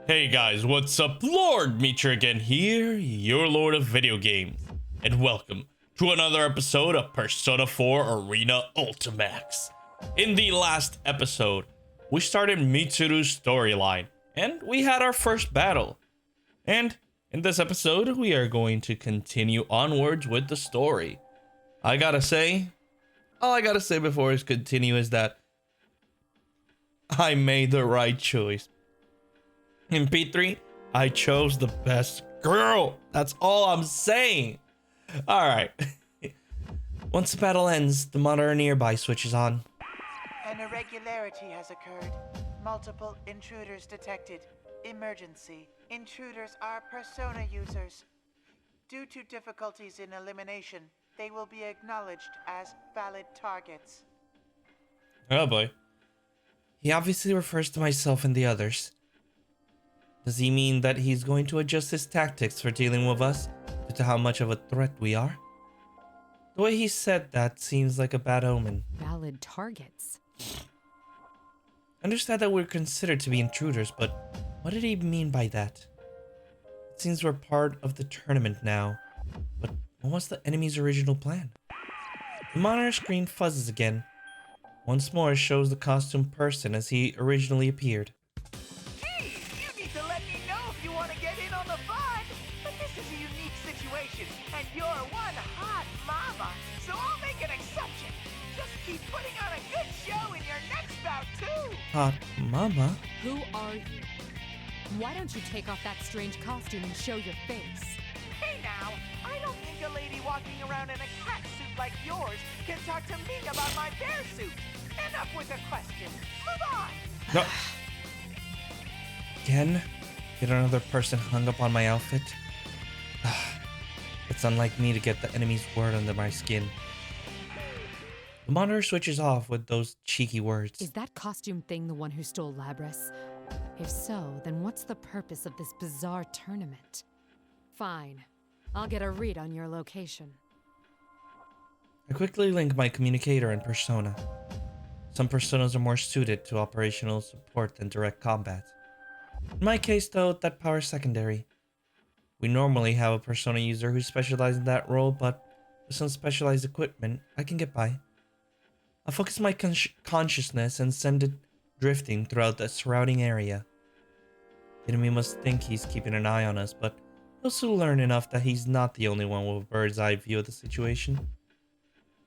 Hey guys, what's up? Lord Meecher again here, your lord of video games, and welcome to another episode of Persona 4 Arena Ultimax. In the last episode, we started Mitsuru's storyline, and we had our first battle. And in this episode, we are going to continue onwards with the story. All I gotta say before I continue is that I made the right choice. In P3, I chose the best girl. That's all I'm saying. All right. Once the battle ends, the monitor nearby switches on. An irregularity has occurred. Multiple intruders detected. Emergency. Intruders are Persona users. Due to difficulties in elimination, they will be acknowledged as valid targets. Oh boy. He obviously refers to myself and the others. Does he mean that he's going to adjust his tactics for dealing with us due to how much of a threat we are? The way he said that seems like a bad omen. Valid targets. I understand that we're considered to be intruders, but what did he mean by that? It seems we're part of the tournament now, but what was the enemy's original plan? The monitor screen fuzzes again. Once more, it shows the costumed person as he originally appeared. And you're one hot mama, so I'll make an exception. Just keep putting on a good show in your next bout, too. Hot mama? Who are you? Why don't you take off that strange costume and show your face? Hey now, I don't think a lady walking around in a cat suit like yours can talk to me about my bear suit. Enough with the questions. Move on. No. Again? Get another person hung up on my outfit? It's unlike me to get the enemy's word under my skin. The monitor switches off with those cheeky words. Is that costume thing the one who stole Labris? If so, then what's the purpose of this bizarre tournament? Fine. I'll get a read on your location. I quickly link my communicator and persona. Some personas are more suited to operational support than direct combat. In my case, though, that power is secondary. We normally have a persona user who specializes in that role, but with some specialized equipment, I can get by. I'll focus my consciousness and send it drifting throughout the surrounding area. The enemy must think he's keeping an eye on us, but he'll soon learn enough that he's not the only one with a bird's eye view of the situation.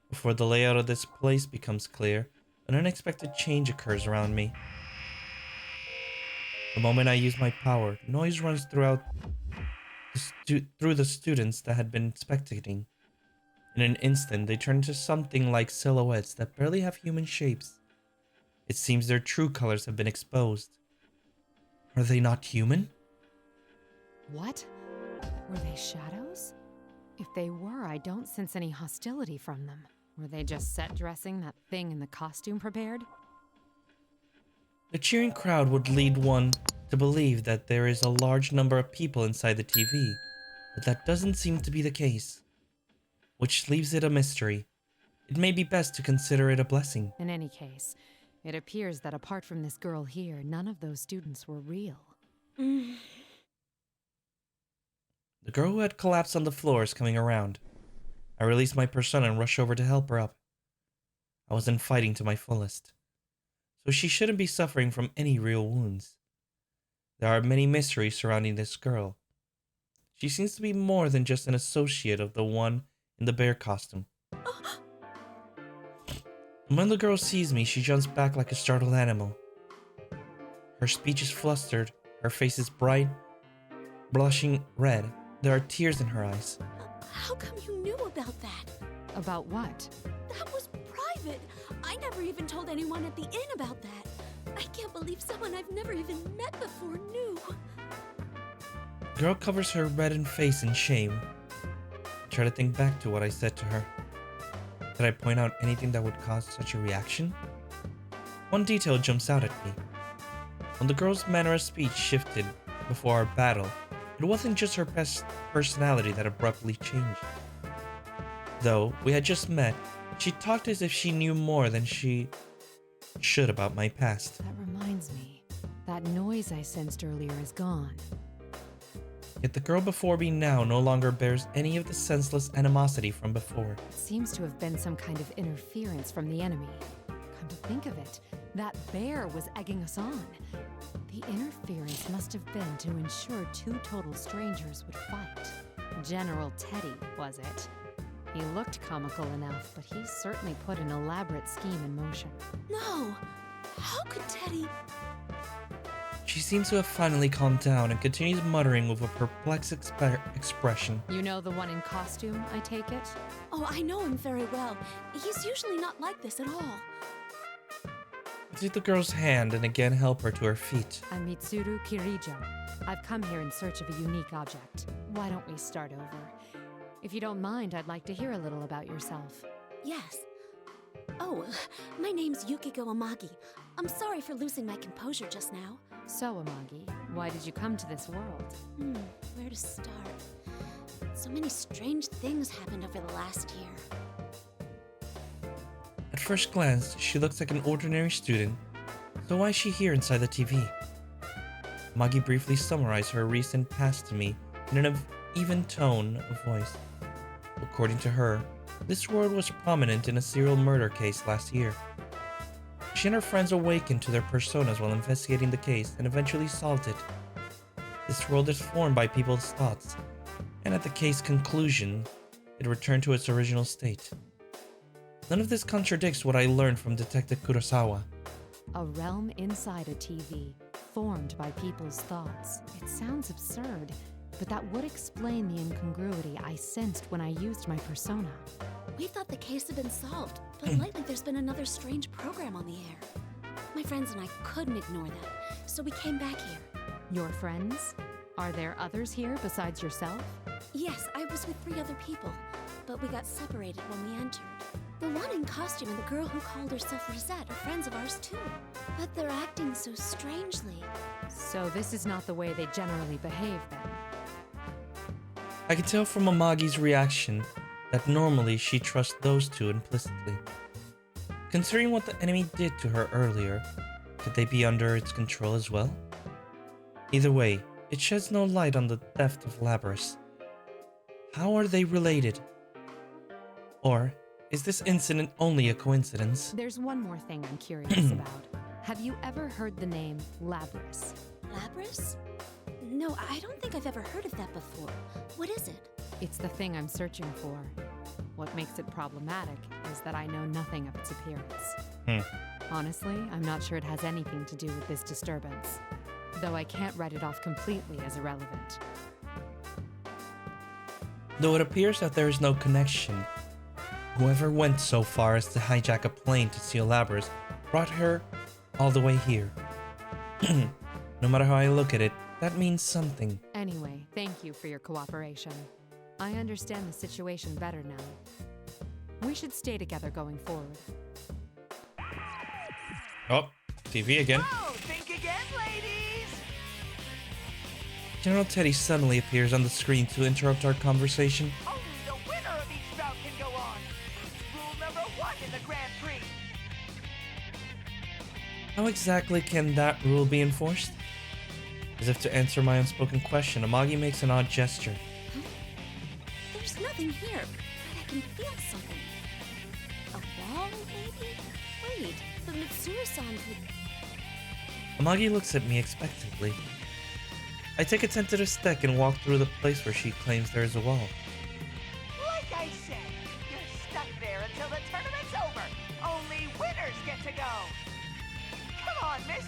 Before the layout of this place becomes clear, an unexpected change occurs around me. The moment I use my power, noise runs through the students that had been spectating. In an instant, they turn into something like silhouettes that barely have human shapes. It seems their true colors have been exposed. Are they not human? What? Were they shadows? If they were, I don't sense any hostility from them. Were they just set dressing that thing in the costume prepared? The cheering crowd would lead one to believe that there is a large number of people inside the TV, but that doesn't seem to be the case, which leaves it a mystery. It may be best to consider it a blessing. In any case, it appears that apart from this girl here, none of those students were real. The girl who had collapsed on the floor is coming around. I release my persona and rush over to help her up. I wasn't fighting to my fullest, so she shouldn't be suffering from any real wounds. There are many mysteries surrounding this girl. She seems to be more than just an associate of the one in the bear costume. And when the girl sees me, she jumps back like a startled animal. Her speech is flustered, her face is bright, blushing red. There are tears in her eyes. How come you knew about that? About what? That was private. I never even told anyone at the inn about that. I can't believe someone I've never even met before knew. The girl covers her reddened face in shame. I try to think back to what I said to her. Did I point out anything that would cause such a reaction? One detail jumps out at me. When the girl's manner of speech shifted before our battle, it wasn't just her personality that abruptly changed. Though we had just met, she talked as if she knew more than she should about my past. That reminds me. That that noise I sensed earlier is gone. Yet the girl before me now no longer bears any of the senseless animosity from before. It seems to have been some kind of interference from the enemy. Come to think of it, that bear was egging us on. The interference must have been to ensure two total strangers would fight. General Teddy, was it? He looked comical enough, but he certainly put an elaborate scheme in motion. No! How could Teddy... She seems to have finally calmed down and continues muttering with a perplexed expression. You know the one in costume, I take it? Oh, I know him very well. He's usually not like this at all. I take the girl's hand and again help her to her feet. I'm Mitsuru Kirijo. I've come here in search of a unique object. Why don't we start over? If you don't mind, I'd like to hear a little about yourself. Yes. Oh, my name's Yukiko Amagi. I'm sorry for losing my composure just now. So, Amagi, why did you come to this world? Where to start? So many strange things happened over the last year. At first glance, she looks like an ordinary student, so why is she here inside the TV? Amagi briefly summarized her recent past to me in an even tone of voice. According to her, this world was prominent in a serial murder case last year. She and her friends awakened to their personas while investigating the case and eventually solved it. This world is formed by people's thoughts, and at the case conclusion, it returned to its original state. None of this contradicts what I learned from Detective Kurosawa. A realm inside a TV, formed by people's thoughts. It sounds absurd, but that would explain the incongruity I sensed when I used my persona. We thought the case had been solved, but lately there's been another strange program on the air. My friends and I couldn't ignore that, so we came back here. Your friends? Are there others here besides yourself? Yes, I was with 3 other people, but we got separated when we entered. The one in costume and the girl who called herself Rosette are friends of ours too, but they're acting so strangely. So this is not the way they generally behave then? I could tell from Amagi's reaction that normally she trusts those two implicitly. Considering what the enemy did to her earlier, could they be under its control as well? Either way, it sheds no light on the theft of Labras. How are they related? Or is this incident only a coincidence? There's one more thing I'm curious about. Have you ever heard the name Labras? Labras? No, I don't think I've ever heard of that before. What is it? It's the thing I'm searching for. What makes it problematic is that I know nothing of its appearance. Honestly, I'm not sure it has anything to do with this disturbance, though I can't write it off completely as irrelevant. Though it appears that there is no connection, whoever went so far as to hijack a plane to steal Labras brought her all the way here. No matter how I look at it, that means something. Anyway, thank you for your cooperation. I understand the situation better now. We should stay together going forward. Oh, TV again. Oh, think again, ladies! General Teddy suddenly appears on the screen to interrupt our conversation. Only the winner of each bout can go on. Rule number 1 in the Grand Prix. How exactly can that rule be enforced? As if to answer my unspoken question, Amagi makes an odd gesture. There's nothing here, but I can feel something. A wall, maybe? Wait, but Mitsuru-san could... Amagi looks at me expectantly. I take a tentative step and walk through the place where she claims there is a wall. Like I said, you're stuck there until the tournament's over. Only winners get to go. Come on, miss.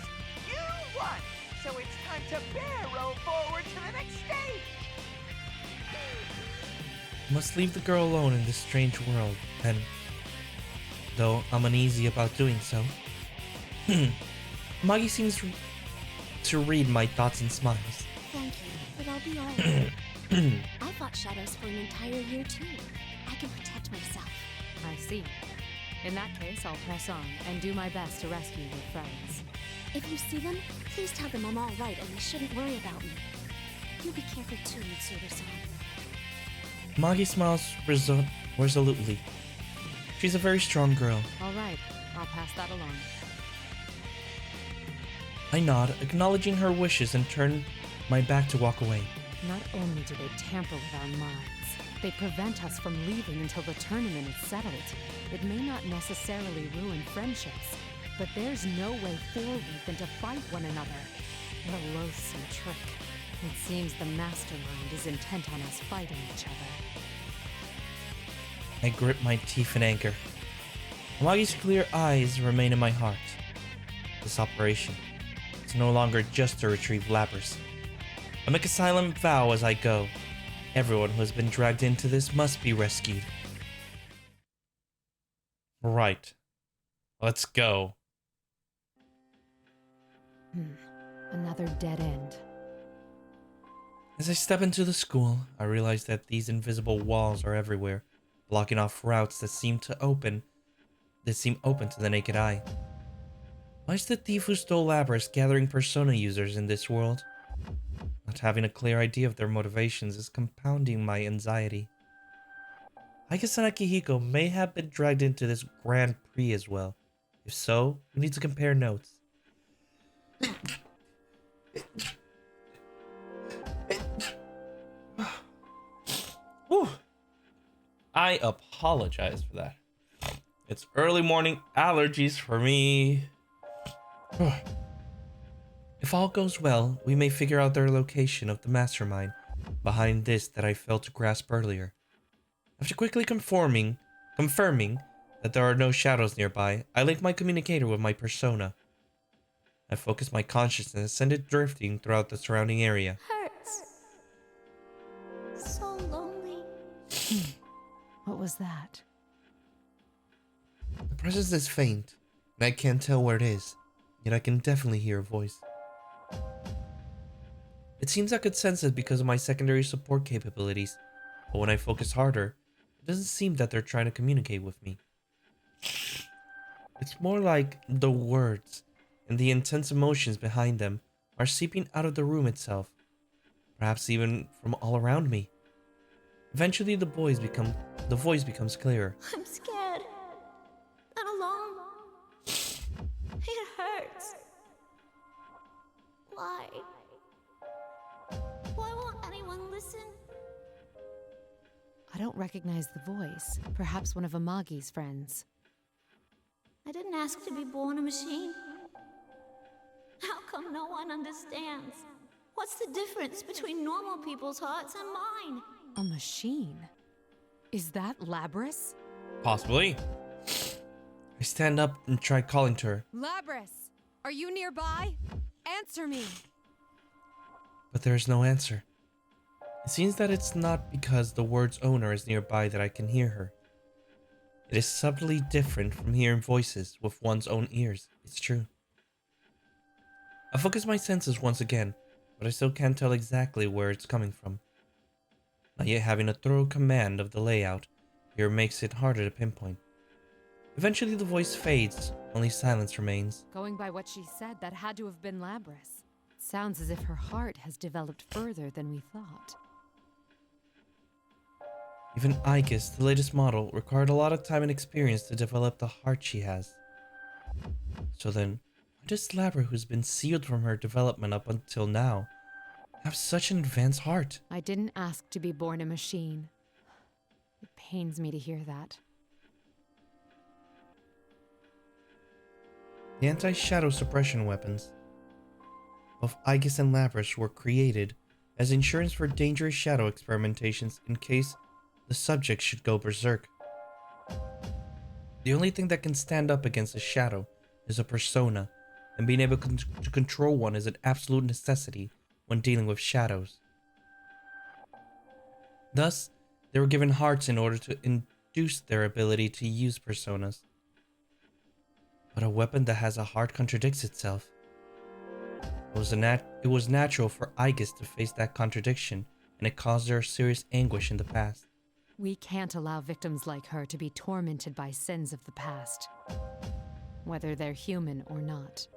You won. So it's time to barrel forward to the next stage. Must leave the girl alone in this strange world, and though I'm uneasy about doing so, Amagi seems to read my thoughts and smiles. Thank you, but I'll be alright. I fought shadows for an entire year too. I can protect myself. I see. In that case, I'll press on and do my best to rescue your friends. If you see them, please tell them I'm all right and they shouldn't worry about me. You be careful too, Mitsuru-san. Amagi smiles resolutely. She's a very strong girl. All right, I'll pass that along. I nod, acknowledging her wishes, and turn my back to walk away. Not only do they tamper with our minds, they prevent us from leaving until the tournament is settled. It may not necessarily ruin friendships, but there's no way forward than to fight one another. What a loathsome trick. It seems the mastermind is intent on us fighting each other. I grip my teeth in anger. Amagi's clear eyes remain in my heart. This operation is no longer just to retrieve Lapras. I make a silent vow as I go. Everyone who has been dragged into this must be rescued. Right. Let's go. Another dead end. As I step into the school, I realize that these invisible walls are everywhere, blocking off routes that seem open to the naked eye. Why is the thief who stole Lapras gathering Persona users in this world? Not having a clear idea of their motivations is compounding my anxiety. I guess Akihiko may have been dragged into this Grand Prix as well. If so, we need to compare notes. Whew. I apologize for that. It's early morning allergies for me. If all goes well, we may figure out their location of the mastermind behind this that I failed to grasp earlier. After quickly confirming that there are no shadows nearby, I link my communicator with my persona. I focus my consciousness and send it drifting throughout the surrounding area. Hurts. So lonely. What was that? The presence is faint, and I can't tell where it is, yet I can definitely hear a voice. It seems I could sense it because of my secondary support capabilities, but when I focus harder, it doesn't seem that they're trying to communicate with me. It's more like the words and the intense emotions behind them are seeping out of the room itself, perhaps even from all around me. Eventually the voice becomes clearer. I'm scared. I'm alone. It hurts. Why? Why won't anyone listen? I don't recognize the voice. Perhaps one of Amagi's friends. I didn't ask to be born a machine. How come no one understands? What's the difference between normal people's hearts and mine? A machine? Is that Lapras? Possibly. I stand up and try calling to her, Lapras! Are you nearby? Answer me! but there is no answer. It seems that it's not because the word's owner is nearby that I can hear her. It is subtly different from hearing voices with one's own ears, it's true. I focus my senses once again, but I still can't tell exactly where it's coming from. Not yet having a thorough command of the layout here makes it harder to pinpoint. Eventually the voice fades, only silence remains. Going by what she said, that had to have been Lapras. Sounds as if her heart has developed further than we thought. Even Aegis, the latest model, required a lot of time and experience to develop the heart she has. So then, why does Lapras, who's been sealed from her development up until now, have such an advanced heart? I didn't ask to be born a machine. It pains me to hear that. The anti-shadow suppression weapons of Aegis and Lapras were created as insurance for dangerous shadow experimentations in case the subject should go berserk. The only thing that can stand up against a shadow is a persona, and being able to control one is an absolute necessity when dealing with shadows. Thus, they were given hearts in order to induce their ability to use personas. But a weapon that has a heart contradicts itself. It was natural for Aegis to face that contradiction, and it caused her serious anguish in the past. We can't allow victims like her to be tormented by sins of the past, whether they're human or not.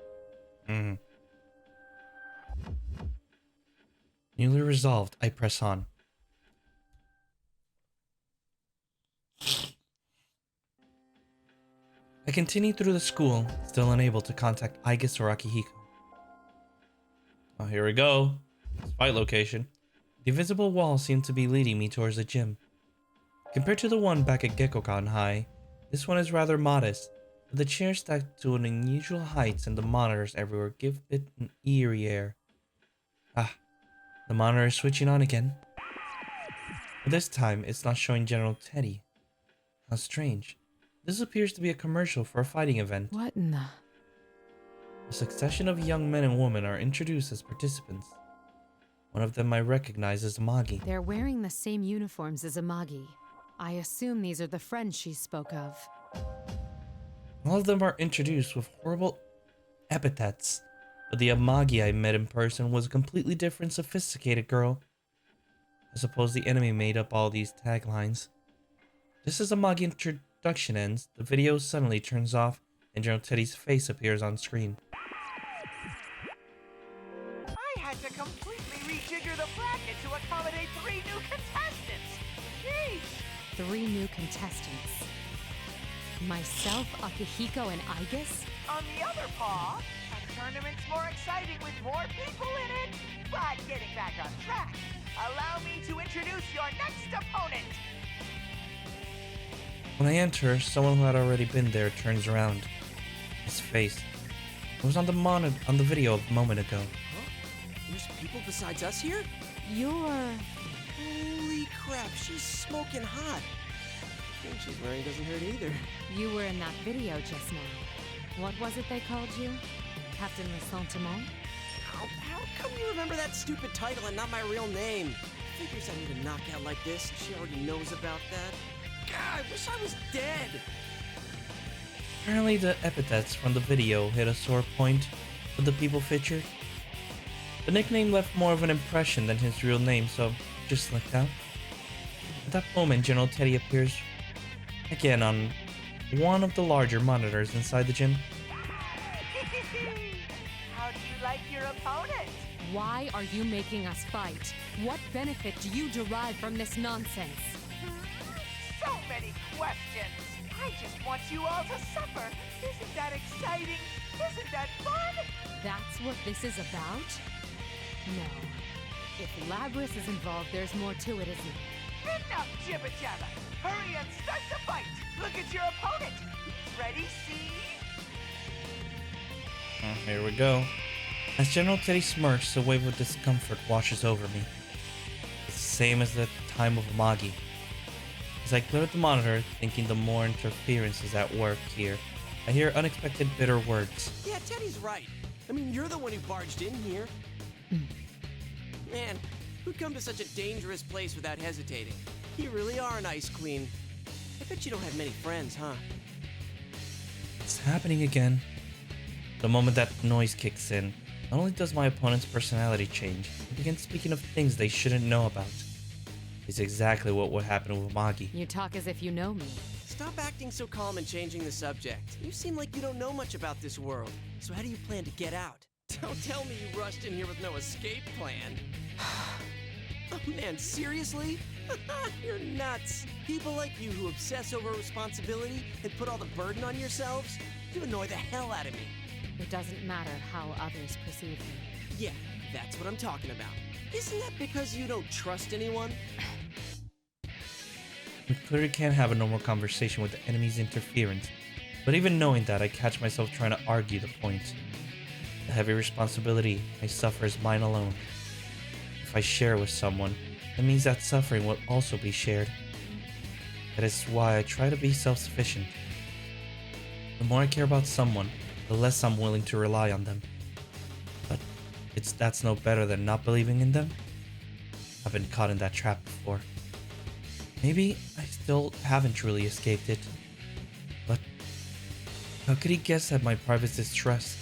Newly resolved, I press on. I continue through the school, still unable to contact Aegis or Akihiko. Oh, here we go. This fight location. The invisible wall seemed to be leading me towards the gym. Compared to the one back at Gekkokan High, this one is rather modest, but the chairs stacked to an unusual heights and the monitors everywhere give it an eerie air. Ah, the monitor is switching on again. But this time, it's not showing General Teddy. How strange. This appears to be a commercial for a fighting event. What in the... A succession of young men and women are introduced as participants. One of them I recognize as Amagi. They're wearing the same uniforms as Amagi. I assume these are the friends she spoke of. All of them are introduced with horrible epithets, but the Amagi I met in person was a completely different, sophisticated girl. I suppose the enemy made up all these taglines. Just as Amagi introduction ends, the video suddenly turns off and General Teddy's face appears on screen. I had to completely rejigger the bracket to accommodate 3 new contestants. Jeez. 3 new contestants. Myself, Akihiko, and Aigis? On the other paw, a tournament's more exciting with more people in it. But getting back on track, allow me to introduce your next opponent. When I enter, someone who had already been there turns around. His face. It was on the video a moment ago. Huh? There's people besides us here? You're... Holy crap, she's smoking hot. The thing she's wearing doesn't hurt either. You were in that video just now. What was it they called you? Captain Ressentiment? How come you remember that stupid title and not my real name? Figures I need a knockout like this, she already knows about that. God, I wish I was dead! Apparently the epithets from the video hit a sore point with the people featured. The nickname left more of an impression than his real name, so just slipped out. At that moment, General Teddy appears again on one of the larger monitors inside the gym. How do you like your opponent? Why are you making us fight? What benefit do you derive from this nonsense? So many questions. I just want you all to suffer. Isn't that exciting? Isn't that fun? That's what this is about? No. If Labris is involved, there's more to it, isn't there? Enough jibber jabber. Hurry and start the fight. Look at your opponent. Ready, see? Here we go. As General Teddy smirks, a wave of discomfort washes over me. It's the same as the time of Amagi. As I glare at the monitor, thinking the more interference is at work here, I hear unexpected bitter words. Yeah, Teddy's right. I mean, you're the one who barged in here. Man, who'd come to such a dangerous place without hesitating? You really are an ice queen. I bet you don't have many friends, huh? It's happening again. The moment that noise kicks in, not only does my opponent's personality change, he begins speaking of things they shouldn't know about. It's exactly what would happen with Amagi. You talk as if you know me. Stop acting so calm and changing the subject. You seem like you don't know much about this world. So how do you plan to get out? Don't tell me you rushed in here with no escape plan. Oh man, seriously? You're nuts. People like you who obsess over responsibility and put all the burden on yourselves, you annoy the hell out of me. It doesn't matter how others perceive me. Yeah, that's what I'm talking about. Isn't that because you don't trust anyone? We clearly can't have a normal conversation with the enemy's interference, but even knowing that, I catch myself trying to argue the point. The heavy responsibility I suffer is mine alone. If I share with someone, it means that suffering will also be shared. That is why I try to be self-sufficient. The more I care about someone, the less I'm willing to rely on them. But that's no better than not believing in them. I've been caught in that trap before. Maybe I still haven't truly escaped it. But how could he guess at my private distrust,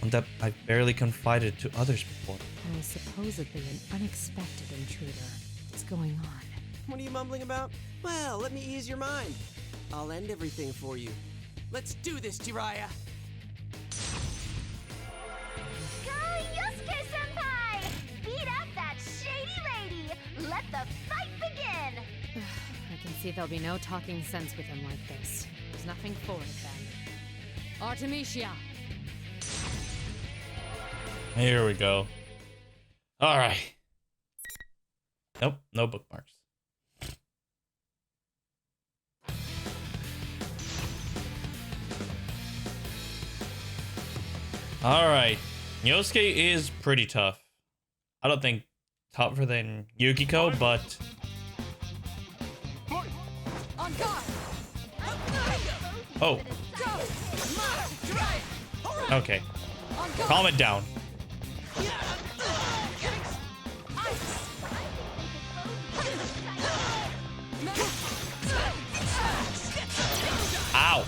one that I've barely confided to others before? How supposedly an unexpected intruder is going on. What are you mumbling about? Well, let me ease your mind. I'll end everything for you. Let's do this, Jiraiya! Go, Yosuke-senpai! Beat up that shady lady! Let the fight begin! I can see there'll be no talking sense with him like this. There's nothing for it then. Artemisia! Here we go. All right. Nope, no bookmarks. All right. Yosuke is pretty tough. I don't think tougher than Yukiko, but oh. Okay. Calm it down. Ow.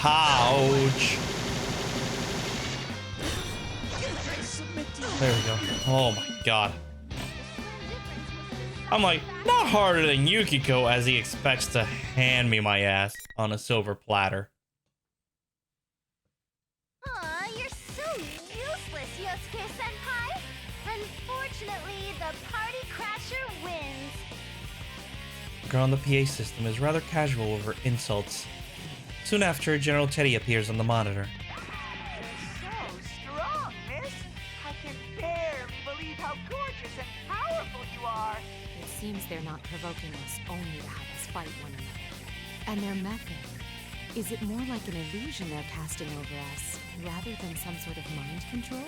Ouch. There we go. Oh my god. I'm like, not harder than Yukiko as he expects to hand me my ass on a silver platter. Aw, you're so useless, Yosuke-senpai. Unfortunately, the party crasher wins. The girl on the PA system is rather casual with her insults. Soon after, General Teddy appears on the monitor. So strong, miss. I can barely believe how gorgeous and powerful you are. It seems they're not provoking us only to have us fight one another. And their method, is it more like an illusion they're casting over us, rather than some sort of mind control?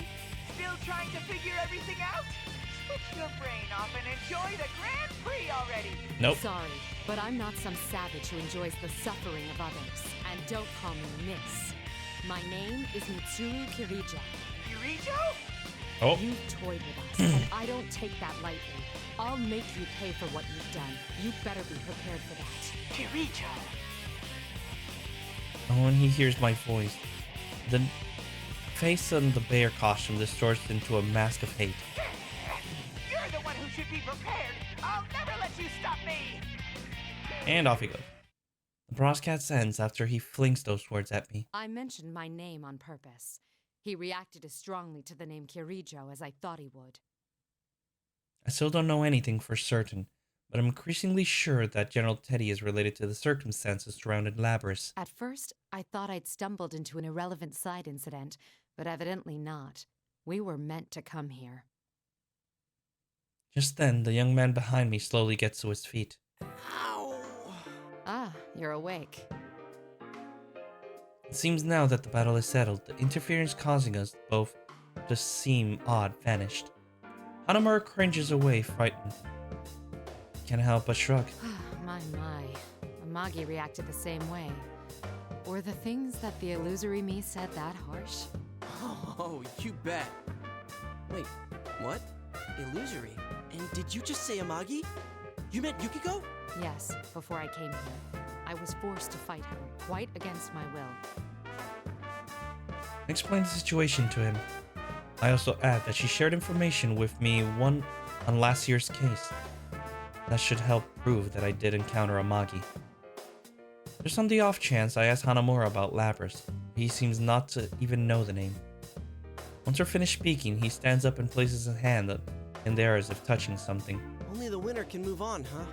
Still trying to figure everything out? Switch your brain off and enjoy the Grand Prix already. Nope. Sorry, but I'm not some savage who enjoys the suffering of others. And don't call me Miss. My name is Mitsuru Kirijo. Kirijo? Oh. You toyed with us, and I don't take that lightly. I'll make you pay for what you've done. You better be prepared for that. Kirijo. And when he hears my voice, the face on the bear costume distorts into a mask of hate. You're the one who should be prepared. I'll never let you stop me. And off he goes. The broadcast ends after he flings those words at me. I mentioned my name on purpose. He reacted as strongly to the name Kirijo as I thought he would. I still don't know anything for certain, but I'm increasingly sure that General Teddy is related to the circumstances surrounding Labris. At first, I thought I'd stumbled into an irrelevant side incident, but evidently not. We were meant to come here. Just then, the young man behind me slowly gets to his feet. Ow! Ah, you're awake. It seems now that the battle is settled, the interference causing us both to seem odd vanished. Hanamura cringes away, frightened. Can't help but shrug. My. Amagi reacted the same way. Were the things that the illusory me said that harsh? Oh, you bet. Wait, what? Illusory? And did you just say Amagi? You meant Yukiko? Yes, before I came here. I was forced to fight her, quite against my will. I explained the situation to him. I also add that she shared information with me on last year's case. That should help prove that I did encounter Amagi. Just on the off chance, I asked Hanamura about Labris. He seems not to even know the name. Once we're finished speaking, he stands up and places his hand in there as if touching something. Only the winner can move on, huh?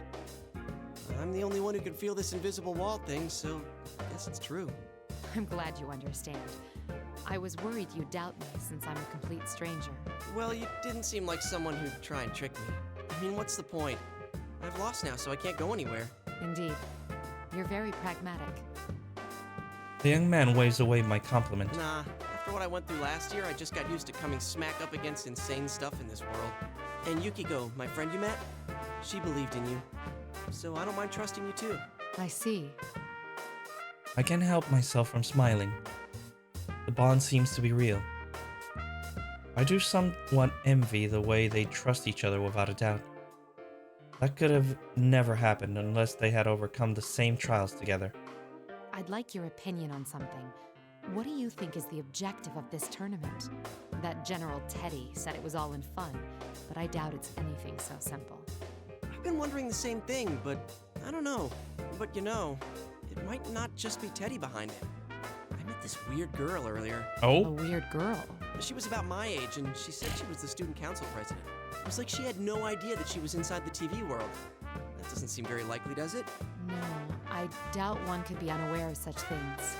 I'm the only one who can feel this invisible wall thing, so I guess it's true. I'm glad you understand. I was worried you'd doubt me since I'm a complete stranger. Well, you didn't seem like someone who'd try and trick me. I mean, what's the point? I've lost now, so I can't go anywhere. Indeed. You're very pragmatic. The young man waves away my compliment. Nah, after what I went through last year, I just got used to coming smack up against insane stuff in this world. And Yukiko, my friend you met, she believed in you. So I don't mind trusting you too. I see. I can't help myself from smiling. The bond seems to be real. I do somewhat envy the way they trust each other without a doubt. That could have never happened unless they had overcome the same trials together. I'd like your opinion on something. What do you think is the objective of this tournament? That General Teddy said it was all in fun, but I doubt it's anything so simple. I've been wondering the same thing, but I don't know. But you know, it might not just be Teddy behind it. I met this weird girl earlier. A Oh? weird girl. She was about my age, and she said she was the student council president. It was like she had no idea that she was inside the TV world. That doesn't seem very likely, does it? No, I doubt one could be unaware of such things.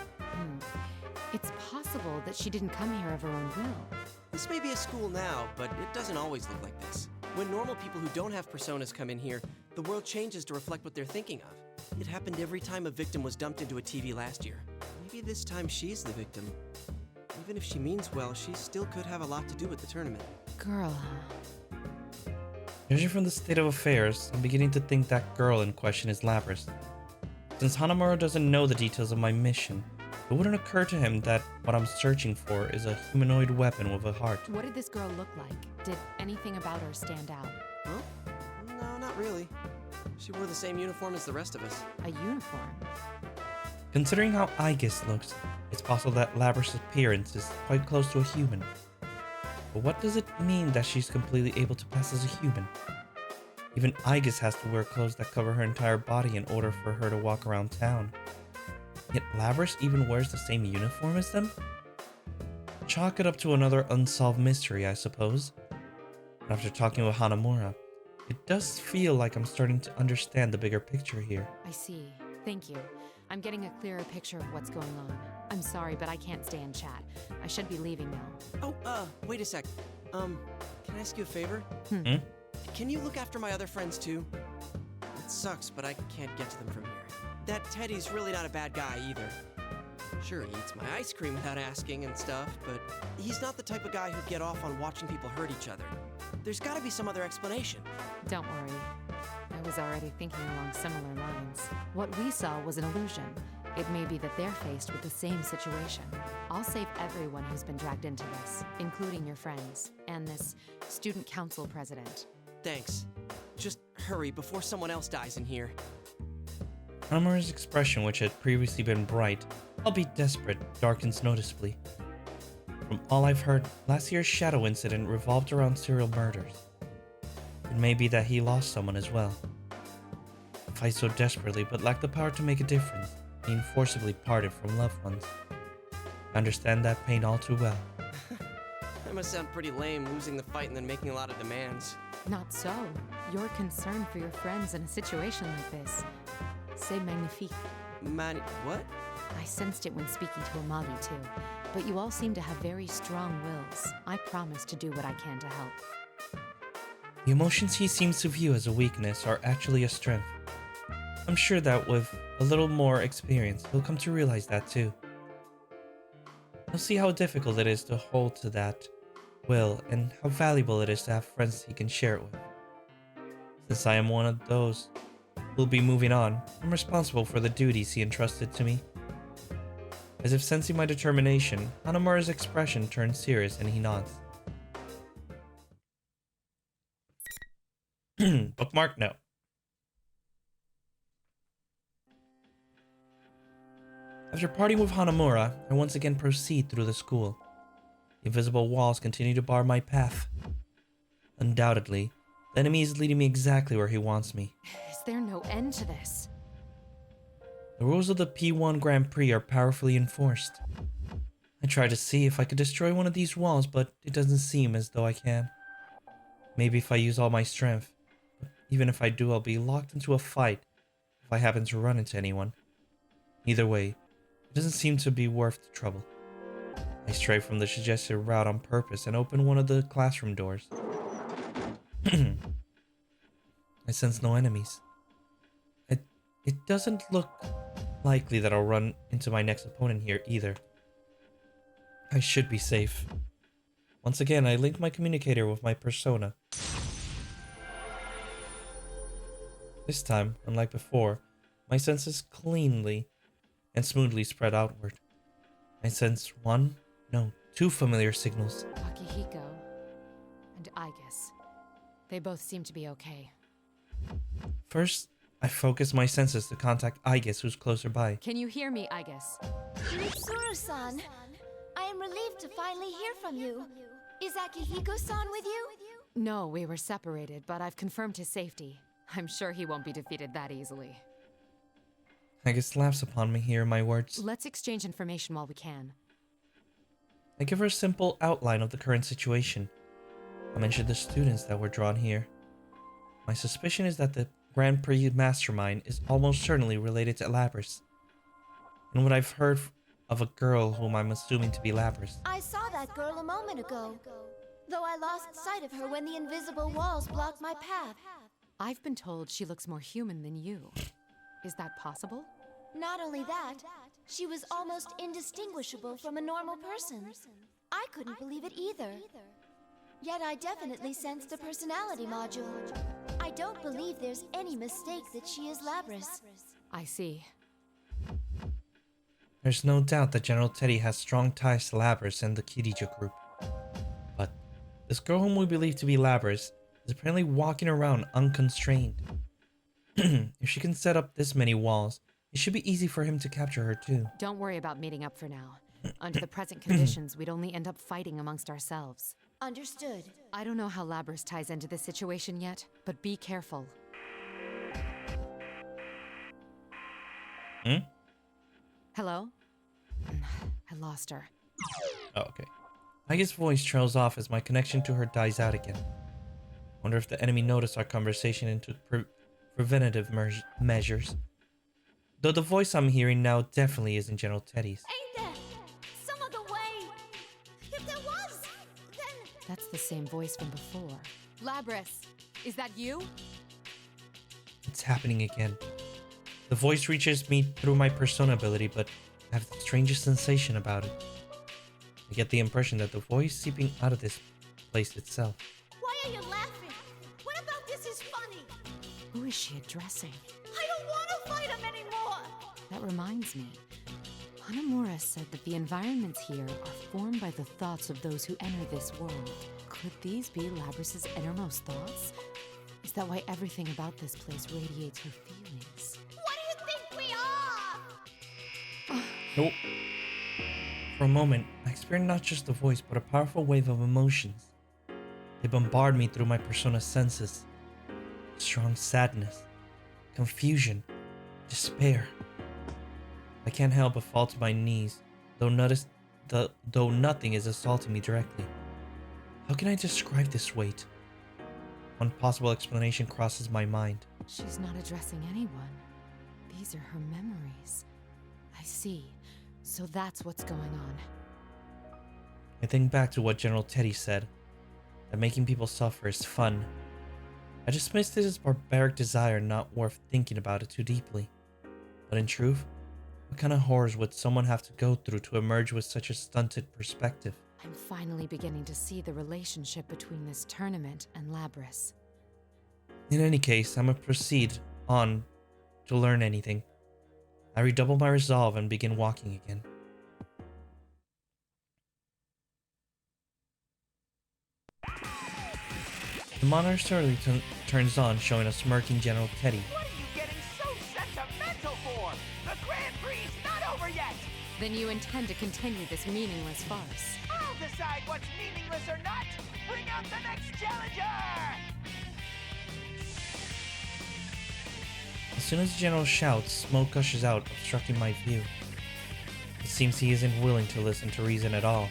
It's possible that she didn't come here of her own will. This may be a school now, but it doesn't always look like this. When normal people who don't have personas come in here, the world changes to reflect what they're thinking of. It happened every time a victim was dumped into a TV last year. Maybe this time she's the victim. Even if she means well, she still could have a lot to do with the tournament. Girl, huh? Judging from the state of affairs, I'm beginning to think that girl in question is Lapras. Since Hanamura doesn't know the details of my mission, it wouldn't occur to him that what I'm searching for is a humanoid weapon with a heart. What did this girl look like? Did anything about her stand out? Huh? No, not really. She wore the same uniform as the rest of us. A uniform? Considering how Aigis looks, it's possible that Lapras' appearance is quite close to a human. But what does it mean that she's completely able to pass as a human? Even Aigis has to wear clothes that cover her entire body in order for her to walk around town. Yet Lapras even wears the same uniform as them? Chalk it up to another unsolved mystery, I suppose. But after talking with Hanamura, it does feel like I'm starting to understand the bigger picture here. I see. Thank you. I'm getting a clearer picture of what's going on. I'm sorry, but I can't stay and chat. I should be leaving now. Oh, wait a sec. Can I ask you a favor? Can you look after my other friends too? It sucks, but I can't get to them from here. That Teddy's really not a bad guy either. Sure, he eats my ice cream without asking and stuff, but he's not the type of guy who'd get off on watching people hurt each other. There's gotta be some other explanation. Don't worry. I was already thinking along similar lines. What we saw was an illusion. It may be that they're faced with the same situation. I'll save everyone who's been dragged into this, including your friends, and this student council president. Thanks. Just hurry before someone else dies in here. Hanamura's expression, which had previously been bright, albeit desperate, darkens noticeably. From all I've heard, last year's Shadow incident revolved around serial murders. It may be that he lost someone as well. Fight so desperately but lacked the power to make a difference, being forcibly parted from loved ones. I understand that pain all too well. That must sound pretty lame, losing the fight and then making a lot of demands. Not so. You're concerned for your friends in a situation like this. C'est magnifique. What? I sensed it when speaking to Amagi too. But you all seem to have very strong wills. I promise to do what I can to help. The emotions he seems to view as a weakness are actually a strength. I'm sure that with a little more experience, he'll come to realize that too. He'll see how difficult it is to hold to that will and how valuable it is to have friends he can share it with. Since I am one of those who'll be moving on, I'm responsible for the duties he entrusted to me. As if sensing my determination, Hanamura's expression turns serious and he nods. Bookmark? No. After parting with Hanamura, I once again proceed through the school. The invisible walls continue to bar my path. Undoubtedly, the enemy is leading me exactly where he wants me. Is there no end to this? The rules of the P1 Grand Prix are powerfully enforced. I tried to see if I could destroy one of these walls, but it doesn't seem as though I can. Maybe if I use all my strength. But even if I do, I'll be locked into a fight if I happen to run into anyone. Either way, it doesn't seem to be worth the trouble. I stray from the suggested route on purpose and open one of the classroom doors. I sense no enemies. It doesn't look likely that I'll run into my next opponent here either. I should be safe. Once again, I link my communicator with my persona. This time, unlike before, my senses cleanly and smoothly spread outward. I sense two familiar signals. Akihiko and Aigis. They both seem to be okay. First, I focus my senses to contact Aigis, who's closer by. Can you hear me, Aigis? Mitsuru-san, I am relieved to finally hear from you. Is Akihiko-san with you? No, we were separated, but I've confirmed his safety. I'm sure he won't be defeated that easily. I guess laughs upon me hearing my words. Let's exchange information while we can. I give her a simple outline of the current situation. I mentioned the students that were drawn here. My suspicion is that the Grand Prix mastermind is almost certainly related to Lapras. And what I've heard of a girl whom I'm assuming to be Lapras. I saw that girl a moment ago, though I lost sight of her when the invisible walls blocked my path. I've been told she looks more human than you. Is that possible? Not only that, she was almost indistinguishable from a normal person. I couldn't believe it either. Yet I definitely sensed a personality module. I don't believe there's any mistake that she is Lapras. I see. There's no doubt that General Teddy has strong ties to Lapras and the Kitajoh group. But this girl whom we believe to be Lapras is apparently walking around unconstrained. If she can set up this many walls, it should be easy for him to capture her too. Don't worry about meeting up for now. Under the present conditions, we'd only end up fighting amongst ourselves. Understood. I don't know how Lapras ties into this situation yet, but be careful. Hello? I lost her. Oh, okay. Aige's voice trails off as my connection to her dies out again. Wonder if the enemy noticed our conversation and took preventative measures. Though the voice I'm hearing now definitely isn't General Teddy's. Ain't there some other way? If there was, then... That's the same voice from before. Lapras, is that you? It's happening again. The voice reaches me through my persona ability, but I have the strangest sensation about it. I get the impression that the voice seeping out of this place itself. Why are you laughing? What about this is funny? Who is she addressing? I don't want to fight him anymore! That reminds me. Hanamura said that the environments here are formed by the thoughts of those who enter this world. Could these be Labras's innermost thoughts? Is that why everything about this place radiates her feelings? What do you think we are? Nope. For a moment, I experienced not just the voice, but a powerful wave of emotions. They bombard me through my persona senses. Strong sadness, confusion, despair. I can't help but fall to my knees, though nothing is assaulting me directly. How can I describe this weight? One possible explanation crosses my mind. She's not addressing anyone. These are her memories. I see. So that's what's going on. I think back to what General Teddy said, that making people suffer is fun. I dismissed it as barbaric desire not worth thinking about it too deeply. But in truth, what kind of horrors would someone have to go through to emerge with such a stunted perspective? I'm finally beginning to see the relationship between this tournament and Lapras. In any case, I'm gonna proceed on to learn anything. I redouble my resolve and begin walking again. The monitor slowly turns on, showing a smirking General Teddy. What are you getting so sentimental for? The Grand Prix not over yet! Then you intend to continue this meaningless farce. I'll decide what's meaningless or not! Bring out the next challenger! As soon as the General shouts, smoke gushes out, obstructing my view. It seems he isn't willing to listen to reason at all.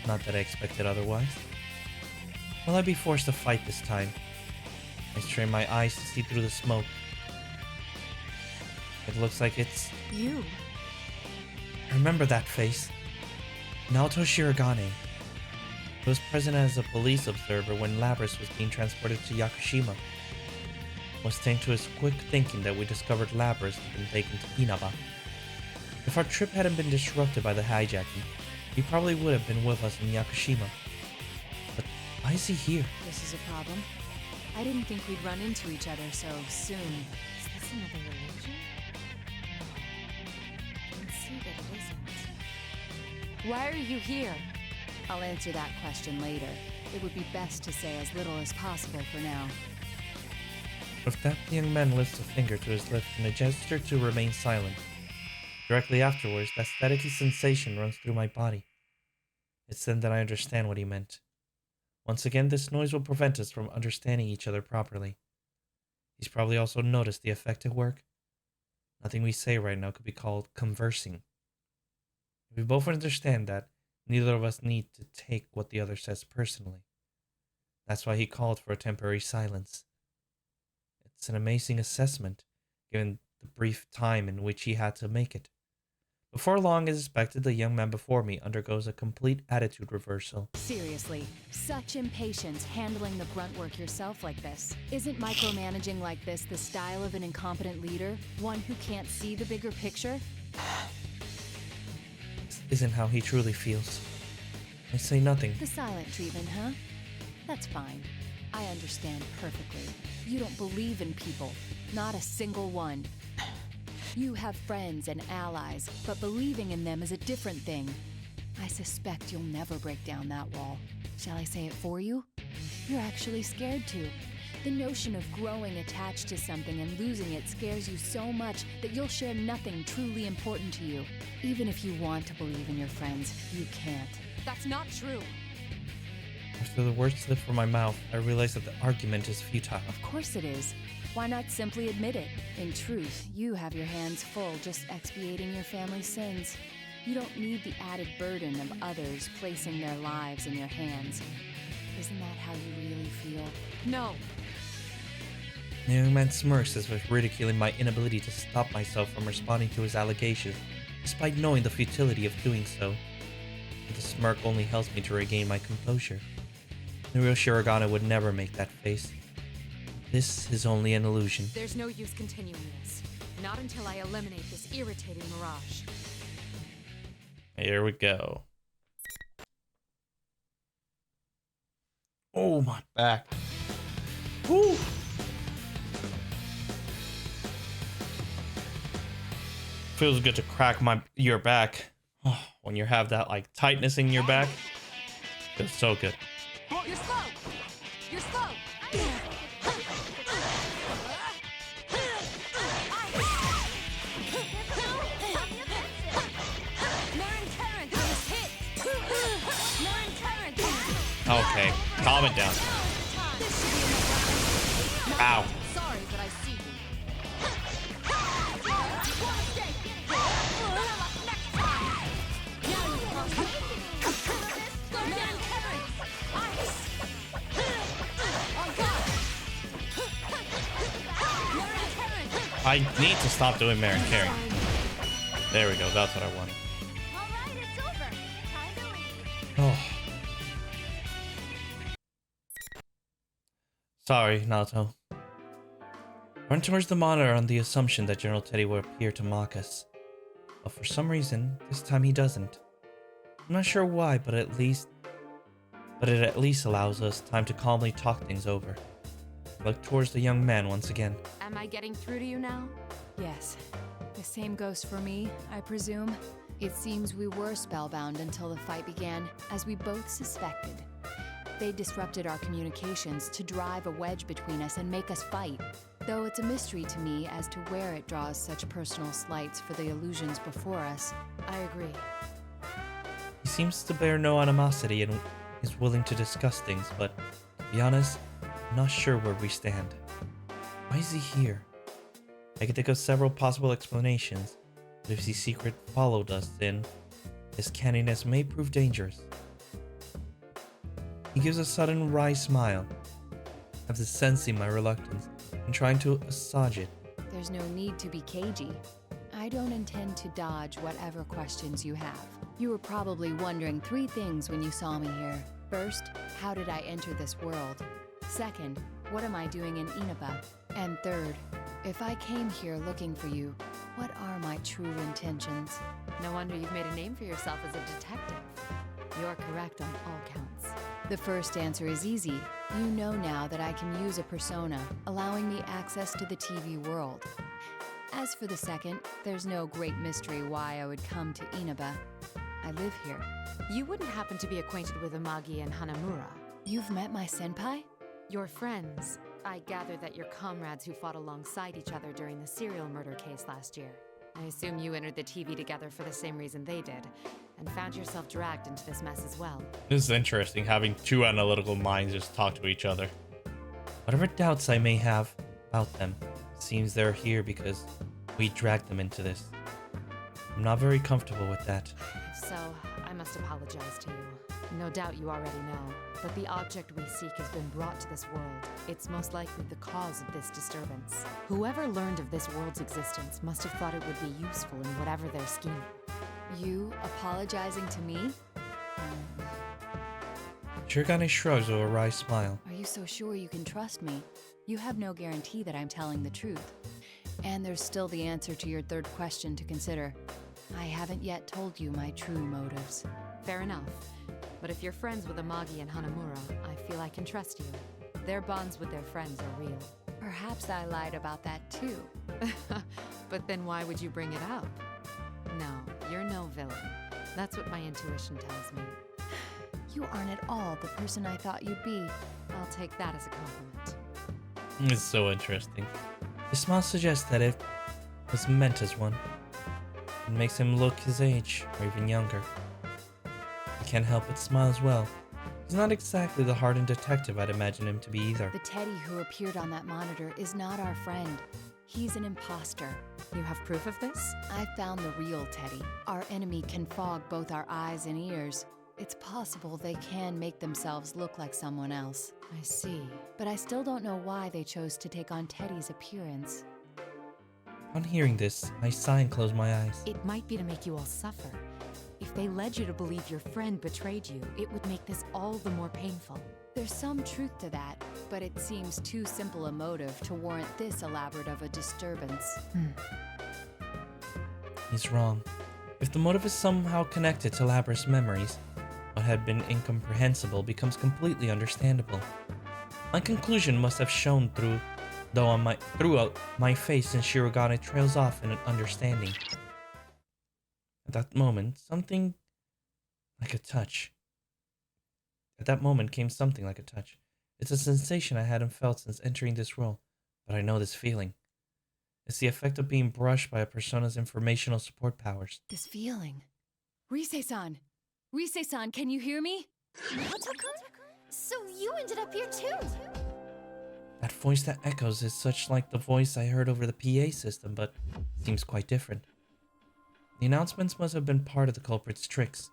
Not that I expected otherwise. Will I be forced to fight this time? I strain my eyes to see through the smoke. It looks like it's... You? I remember that face. Naoto Shirogane. I was present as a police observer when Lapras was being transported to Yakushima. Was thanks to his quick thinking that we discovered Lapras had been taken to Inaba. If our trip hadn't been disrupted by the hijacking, he probably would have been with us in Yakushima. But why is he here? This is a problem. I didn't think we'd run into each other so soon. Is this another religion? No. I can see that it isn't. Why are you here? I'll answer that question later. It would be best to say as little as possible for now. With that, the young man lifts a finger to his lips in a gesture to remain silent. Directly afterwards, that staticky sensation runs through my body. It's then that I understand what he meant. Once again, this noise will prevent us from understanding each other properly. He's probably also noticed the effect at work. Nothing we say right now could be called conversing. If we both understand that, neither of us need to take what the other says personally. That's why he called for a temporary silence. It's an amazing assessment, given the brief time in which he had to make it. Before long, as expected, the young man before me undergoes a complete attitude reversal. Seriously, such impatience handling the grunt work yourself like this. Isn't micromanaging like this the style of an incompetent leader? One who can't see the bigger picture? This isn't how he truly feels. I say nothing. The silent treatment, huh? That's fine. I understand perfectly. You don't believe in people. Not a single one. You have friends and allies, but believing in them is a different thing. I suspect you'll never break down that wall. Shall I say it for you? You're actually scared to. The notion of growing attached to something and losing it scares you so much that you'll share nothing truly important to you. Even if you want to believe in your friends, you can't. That's not true. After the words slip from my mouth, I realize that the argument is futile. Of course it is. Why not simply admit it? In truth, you have your hands full just expiating your family's sins. You don't need the added burden of others placing their lives in your hands. Isn't that how you really feel? No. The young man smirks as if ridiculing my inability to stop myself from responding to his allegations, despite knowing the futility of doing so. But the smirk only helps me to regain my composure. The real Shirogane would never make that face. This is only an illusion. There's no use continuing this. Not until I eliminate this irritating mirage. Here we go. Oh, my back. Woo! Feels good to crack your back. Oh, when you have that like tightness in your back. Feels so good. You're slow! You're slow! Okay, calm it down. Ow. Sorry, but I see you. I need to stop doing Maren carrying. There we go, that's what I wanted. Alright, it's over. Time to leave. Oh. Sorry, Naoto. Run towards the monitor on the assumption that General Teddy will appear to mock us. But for some reason, this time he doesn't. I'm not sure why, but it at least allows us time to calmly talk things over. Look towards the young man once again. Am I getting through to you now? Yes. The same goes for me, I presume. It seems we were spellbound until the fight began, as we both suspected. They disrupted our communications to drive a wedge between us and make us fight. Though it's a mystery to me as to where it draws such personal slights for the illusions before us. I agree. He seems to bear no animosity and is willing to discuss things, but to be honest, I'm not sure where we stand. Why is he here? I can think of several possible explanations, but if his secret followed us, then his canniness may prove dangerous. He gives a sudden wry smile, after sensing my reluctance and trying to assuage it. There's no need to be cagey. I don't intend to dodge whatever questions you have. You were probably wondering 3 things when you saw me here. First, how did I enter this world? Second, what am I doing in Inaba? And third, if I came here looking for you, what are my true intentions? No wonder you've made a name for yourself as a detective. You're correct on all counts. The first answer is easy. You know now that I can use a persona, allowing me access to the TV world. As for the second, there's no great mystery why I would come to Inaba. I live here. You wouldn't happen to be acquainted with Amagi and Hanamura. You've met my senpai? Your friends. I gather that you're comrades who fought alongside each other during the serial murder case last year. I assume you entered the TV together for the same reason they did. and found yourself dragged into this mess as well. This is interesting, having two analytical minds just talk to each other. Whatever doubts I may have about them, it seems they're here because we dragged them into this. I'm not very comfortable with that. So, I must apologize to you. No doubt you already know, but the object we seek has been brought to this world. It's most likely the cause of this disturbance. Whoever learned of this world's existence must have thought it would be useful in whatever their scheme. You apologizing to me? Shirogane shrugs with a wry smile. Are you so sure you can trust me? You have no guarantee that I'm telling the truth. And there's still the answer to your third question to consider. I haven't yet told you my true motives. Fair enough. But if you're friends with Amagi and Hanamura, I feel I can trust you. Their bonds with their friends are real. Perhaps I lied about that too. But then why would you bring it up? No, you're no villain. That's what my intuition tells me. You aren't at all the person I thought you'd be. I'll take that as a compliment. It's so interesting. His smile suggests that it was meant as one. It makes him look his age, or even younger. I can't help but smile as well. He's not exactly the hardened detective I'd imagine him to be either. The Teddy who appeared on that monitor is not our friend. He's an imposter. You have proof of this? I found the real Teddy. Our enemy can fog both our eyes and ears. It's possible they can make themselves look like someone else. I see. But I still don't know why they chose to take on Teddy's appearance. On hearing this, I sigh and close my eyes. It might be to make you all suffer. If they led you to believe your friend betrayed you, it would make this all the more painful. There's some truth to that, but it seems too simple a motive to warrant this elaborate of a disturbance. He's wrong. If the motive is somehow connected to Labrys' memories, what had been incomprehensible becomes completely understandable. My conclusion must have shown throughout my face, and Shirogane trails off in an understanding. At that moment, something like a touch. At that moment came something like a touch. It's a sensation I hadn't felt since entering this role, but I know this feeling. It's the effect of being brushed by a persona's informational support powers. This feeling. Rise-san! Rise-san, can you hear me? So you ended up here too? That voice that echoes is such like the voice I heard over the PA system, but seems quite different. The announcements must have been part of the culprit's tricks.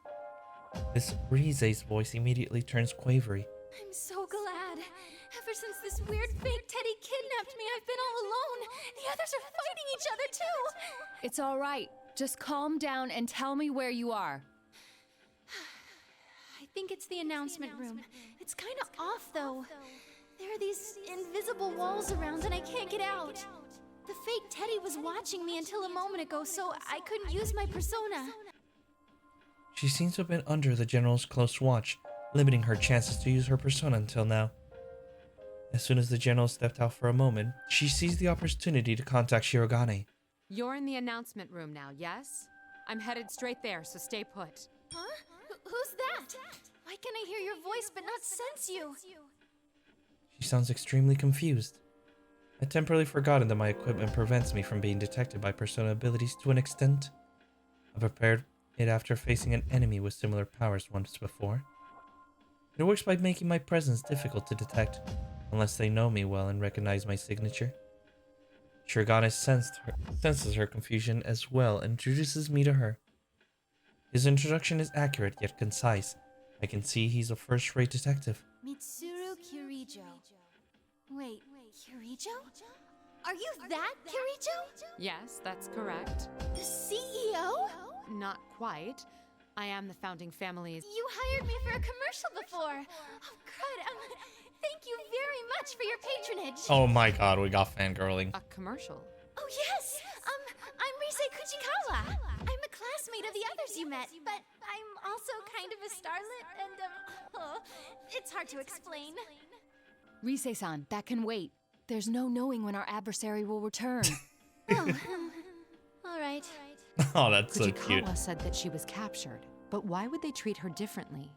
This Rise's voice immediately turns quavery. I'm so glad. Ever since this weird fake Teddy kidnapped me, I've been all alone. The others are fighting each other too. It's all right. Just calm down and tell me where you are. I think it's the announcement room. It's kind of off though. There are these invisible walls around and I can't get out. The fake Teddy was watching me until a moment ago, so I couldn't use my persona. She seems to have been under the General's close watch, limiting her chances to use her persona until now. As soon as the General stepped out for a moment, she seized the opportunity to contact Shirogane. You're in the announcement room now, yes? I'm headed straight there, so stay put. Huh? Who's that? Why can I hear your voice but not sense you? She sounds extremely confused. I temporarily forgotten that my equipment prevents me from being detected by persona abilities to an extent. I prepared it after facing an enemy with similar powers once before. It works by making my presence difficult to detect, unless they know me well and recognize my signature. Shirogane senses her confusion as well and introduces me to her. His introduction is accurate yet concise. I can see he's a first-rate detective. Mitsuru Kirijo. Wait, Kirijo? Are you that Kirijo? Yes, that's correct. The CEO? Not quite. I am the founding family's... You hired me for a commercial before. Oh, crud. Thank you very much for your patronage. Oh my god, we got fangirling. A commercial? Oh, yes. I'm Rise Kuchikawa. I'm a classmate of the others you met, but I'm also kind of a starlet, and, it's hard to explain. Rise-san, that can wait. There's no knowing when our adversary will return. Oh, all right. Oh, that's so cute. Kuchikawa said that she was captured, but why would they treat her differently?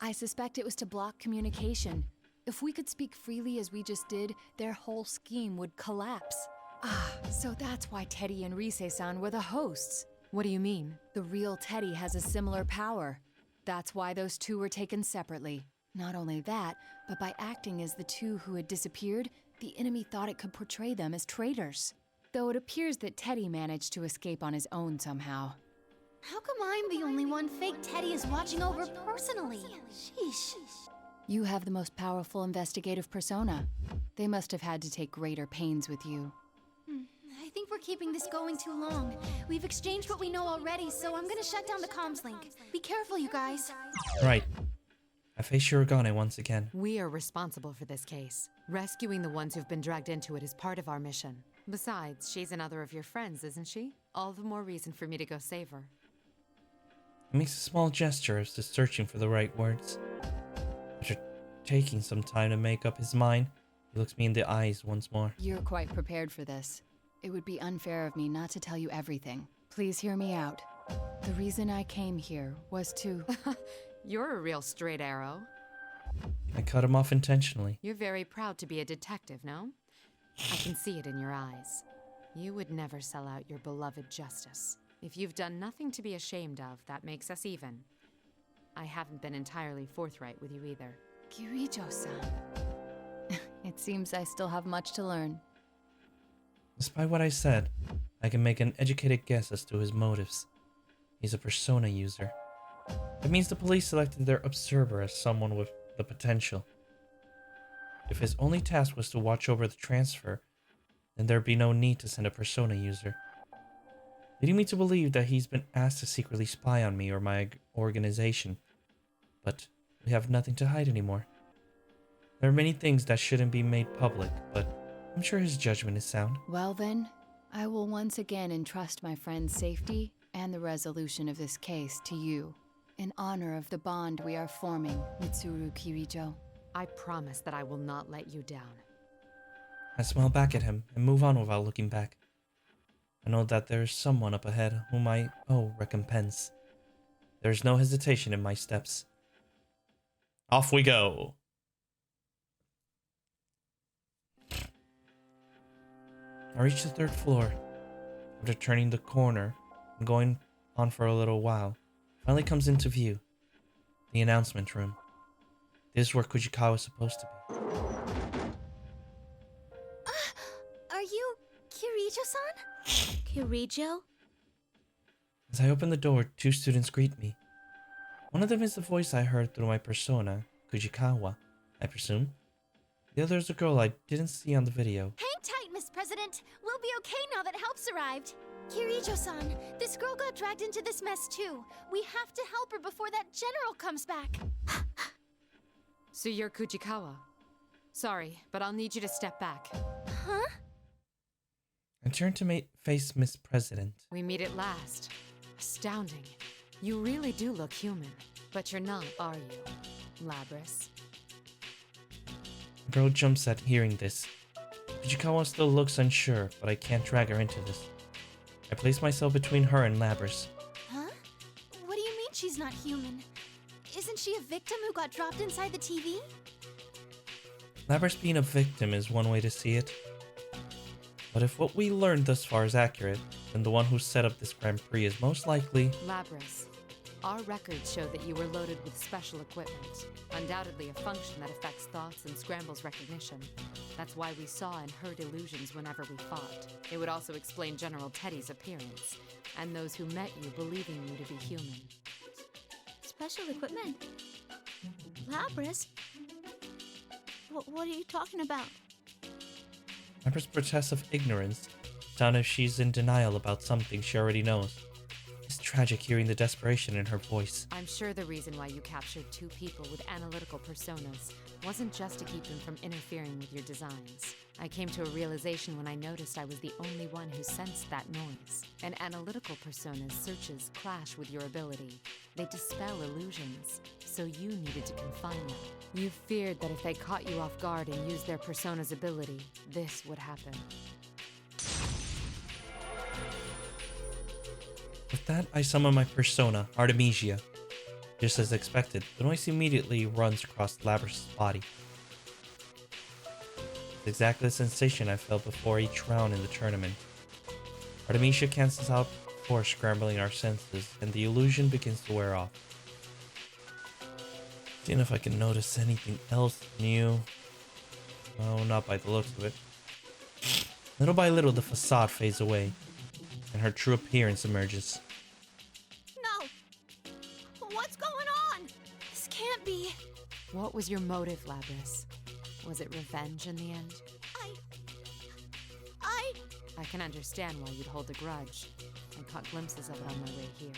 I suspect it was to block communication. If we could speak freely as we just did, their whole scheme would collapse. Ah, so that's why Teddy and Rise-san were the hosts. What do you mean? The real Teddy has a similar power. That's why those two were taken separately. Not only that, but by acting as the two who had disappeared, the enemy thought it could portray them as traitors. Though it appears that Teddy managed to escape on his own somehow. How come I'm the only one fake Teddy is watching over personally? Sheesh. You have the most powerful investigative persona. They must have had to take greater pains with you. I think we're keeping this going too long. We've exchanged what we know already, so I'm gonna shut down the comms link. Be careful, you guys. Right. I face Shirogane once again. We are responsible for this case. Rescuing the ones who've been dragged into it is part of our mission. Besides, she's another of your friends, isn't she? All the more reason for me to go save her. He makes a small gesture as to searching for the right words. After taking some time to make up his mind, he looks me in the eyes once more. You're quite prepared for this. It would be unfair of me not to tell you everything. Please hear me out. The reason I came here was to... You're a real straight arrow. I cut him off intentionally. You're very proud to be a detective, no? I can see it in your eyes. You would never sell out your beloved justice. If you've done nothing to be ashamed of, that makes us even. I haven't been entirely forthright with you either. Kirijo-san. It seems I still have much to learn. Despite what I said, I can make an educated guess as to his motives. He's a persona user. That means the police selected their observer as someone with the potential. If his only task was to watch over the transfer, then there'd be no need to send a persona user. Leading me to believe that he's been asked to secretly spy on me or my organization. But we have nothing to hide anymore. There are many things that shouldn't be made public, but I'm sure his judgment is sound. Well then, I will once again entrust my friend's safety and the resolution of this case to you, in honor of the bond we are forming, Mitsuru Kirijo. I promise that I will not let you down. I smile back at him and move on without looking back. I know that there is someone up ahead whom I owe recompense. There is no hesitation in my steps. Off we go. I reach the third floor. After turning the corner and going on for a little while, finally comes into view. The announcement room. This is where Kujikawa is supposed to be. Are you Kirijo-san? Kirijo? As I open the door, two students greet me. One of them is the voice I heard through my persona, Kujikawa, I presume. The other is a girl I didn't see on the video. Hang tight, Miss President. We'll be okay now that help's arrived. Kirijo-san, this girl got dragged into this mess too. We have to help her before that general comes back. So you're Kujikawa. Sorry, but I'll need you to step back. Huh? I turn to face Miss President. We meet at last. Astounding. You really do look human. But you're not, are you, Labris? The girl jumps at hearing this. Kujikawa still looks unsure, but I can't drag her into this. I place myself between her and Labris. Huh? What do you mean she's not human? Isn't she a victim who got dropped inside the TV? Labris being a victim is one way to see it. But if what we learned thus far is accurate, then the one who set up this Grand Prix is most likely... Labris, our records show that you were loaded with special equipment. Undoubtedly a function that affects thoughts and scrambles recognition. That's why we saw and heard illusions whenever we fought. It would also explain General Teddy's appearance, and those who met you believing you to be human. Special equipment? Labris? What are you talking about? Labris protests of ignorance, down if she's in denial about something she already knows. It's tragic hearing the desperation in her voice. I'm sure the reason why you captured two people with analytical personas wasn't just to keep them from interfering with your designs. I came to a realization when I noticed I was the only one who sensed that noise. An analytical persona's searches clash with your ability. They dispel illusions, so you needed to confine them. You feared that if they caught you off guard and used their persona's ability, this would happen. With that, I summon my persona, Artemisia. Just as expected, the noise immediately runs across Labris' body. It's exactly the sensation I felt before each round in the tournament. Artemisia cancels out force scrambling our senses, and the illusion begins to wear off. Seeing if I can notice anything else new. No, not by the looks of it. Little by little, the facade fades away, and her true appearance emerges. No! What's going on? This can't be. What was your motive, Labrys? Was it revenge in the end? I can understand why you'd hold a grudge. I caught glimpses of it on my way here.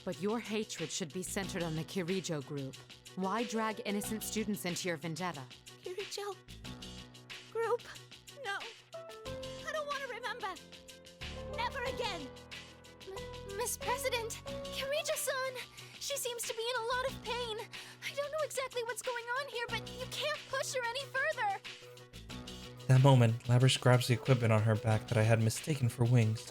But your hatred should be centered on the Kitajoh group. Why drag innocent students into your vendetta? Kitajoh group? No. I don't want to remember. Never again. Miss President, Kitajoh-san. She seems to be in a lot of pain. I don't know exactly what's going on here, but you can't push her any further. That moment, Labrys grabs the equipment on her back that I had mistaken for wings.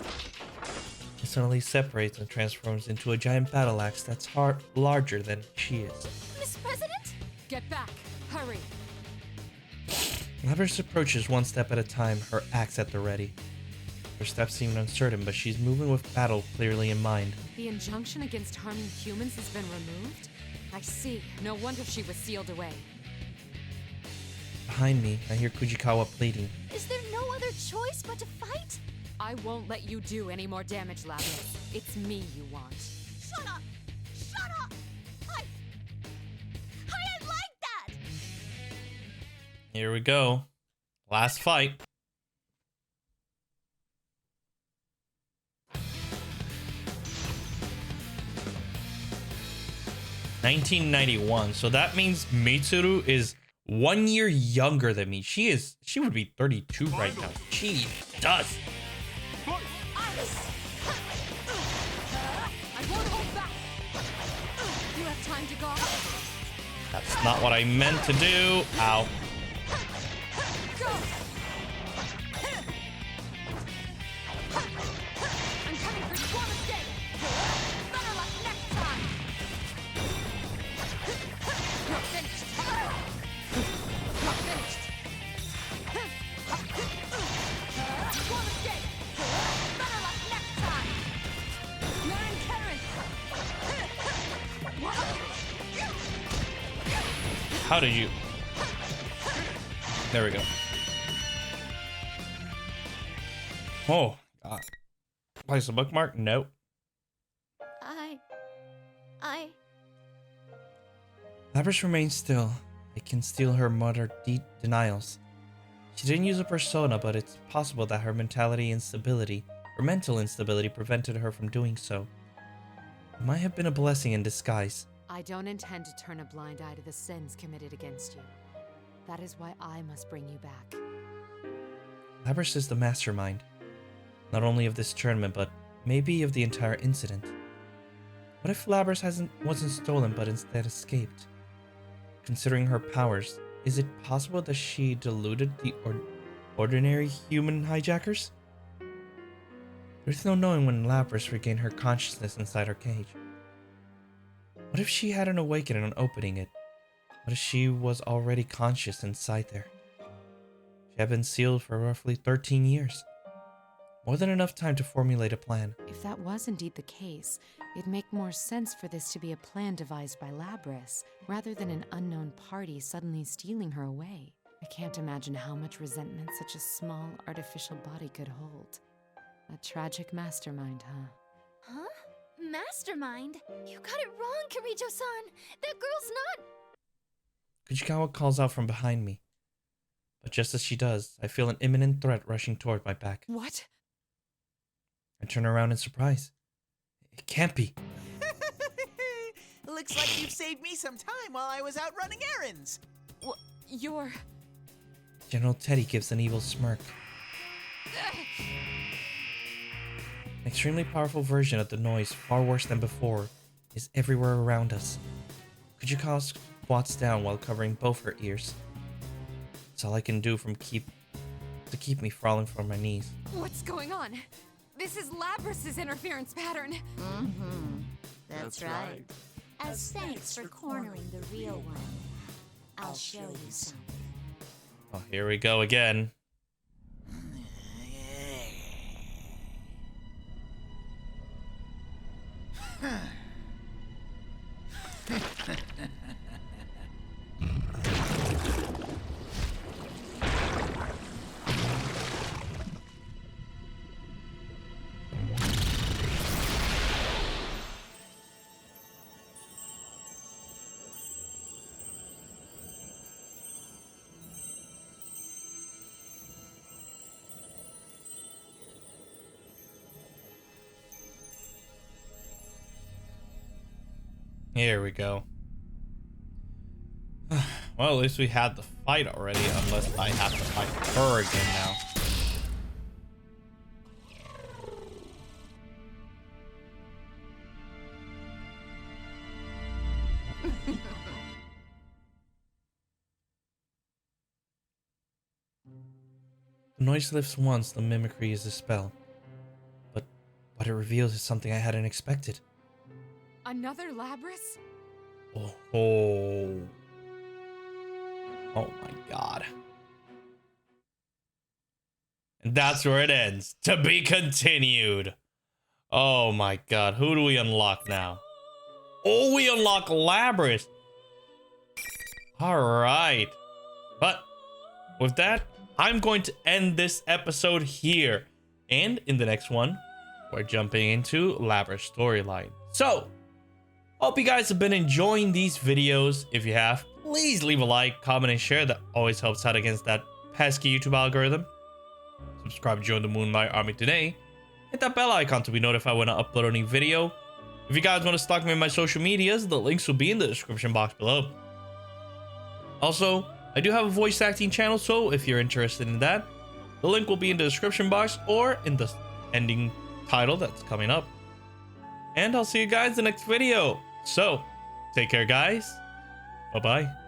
It suddenly separates and transforms into a giant battle axe that's larger than she is. Miss President? Get back! Hurry! Labrys approaches one step at a time, her axe at the ready. Her steps seem uncertain, but she's moving with battle clearly in mind. The injunction against harming humans has been removed? I see. No wonder she was sealed away. Behind me, I hear Kujikawa pleading. Is there no other choice but to fight? I won't let you do any more damage, Labrys. It's me you want. Shut up! Shut up! I didn't like that! Here we go. Last fight. (1991). So that means Mitsuru is 1 year younger than me. She would be 32 right now. She does. I won't hold back. You have time to go. That's not what I meant to do. Ow. Go. I'm coming for your mistake. Better luck next time. You're finished. You're finished. Your mistake. Better luck next time. You're in Karen. How did you? There we go. Oh, God. Place a bookmark? Nope. Labrys remains still. I can steal her muttered denials. She didn't use a persona, but it's possible that her mental instability prevented her from doing so. It might have been a blessing in disguise. I don't intend to turn a blind eye to the sins committed against you. That is why I must bring you back. Labrys is the mastermind, not only of this tournament, but maybe of the entire incident. What if Labrys wasn't stolen, but instead escaped? Considering her powers, is it possible that she deluded the ordinary human hijackers? There's no knowing when Labrys regained her consciousness inside her cage. What if she had an awakening on opening it? What if she was already conscious inside there? She had been sealed for roughly 13 years. More than enough time to formulate a plan. If that was indeed the case, it'd make more sense for this to be a plan devised by Labrys, rather than an unknown party suddenly stealing her away. I can't imagine how much resentment such a small, artificial body could hold. A tragic mastermind, huh? Huh? Mastermind? You got it wrong, Kitajoh-san. That girl's not... Kujikawa calls out from behind me. But just as she does, I feel an imminent threat rushing toward my back. What? I turn around in surprise. It can't be. Looks like you've saved me some time while I was out running errands. You're... General Teddy gives an evil smirk. An extremely powerful version of the noise, far worse than before, is everywhere around us. Kujikawa squats down while covering both her ears. It's all I can do to keep me falling from my knees. What's going on? This is Labrys' interference pattern. That's right. As thanks for cornering the real one, I'll show you something. Oh, here we go again. Here we go. Well, at least we had the fight already, unless I have to fight her again now. The noise lifts once, the mimicry is dispelled. But what it reveals is something I hadn't expected. Another Labrys? Oh my god. And that's where it ends. To be continued. Oh my god. Who do we unlock now? Oh, we unlock Labrys. Alright. But with that, I'm going to end this episode here. And in the next one, we're jumping into Labrys' storyline. So, hope you guys have been enjoying these videos. If you have, please leave a like, comment, and share. That always helps out against that pesky YouTube algorithm. Subscribe to join the Moonlight Army today. Hit that bell icon to be notified when I upload a new video. If you guys want to stalk me on my social medias, the links will be in the description box below. Also, I do have a voice acting channel, so if you're interested in that, the link will be in the description box or in the ending title that's coming up. And I'll see you guys in the next video. So, take care, guys. Bye-bye.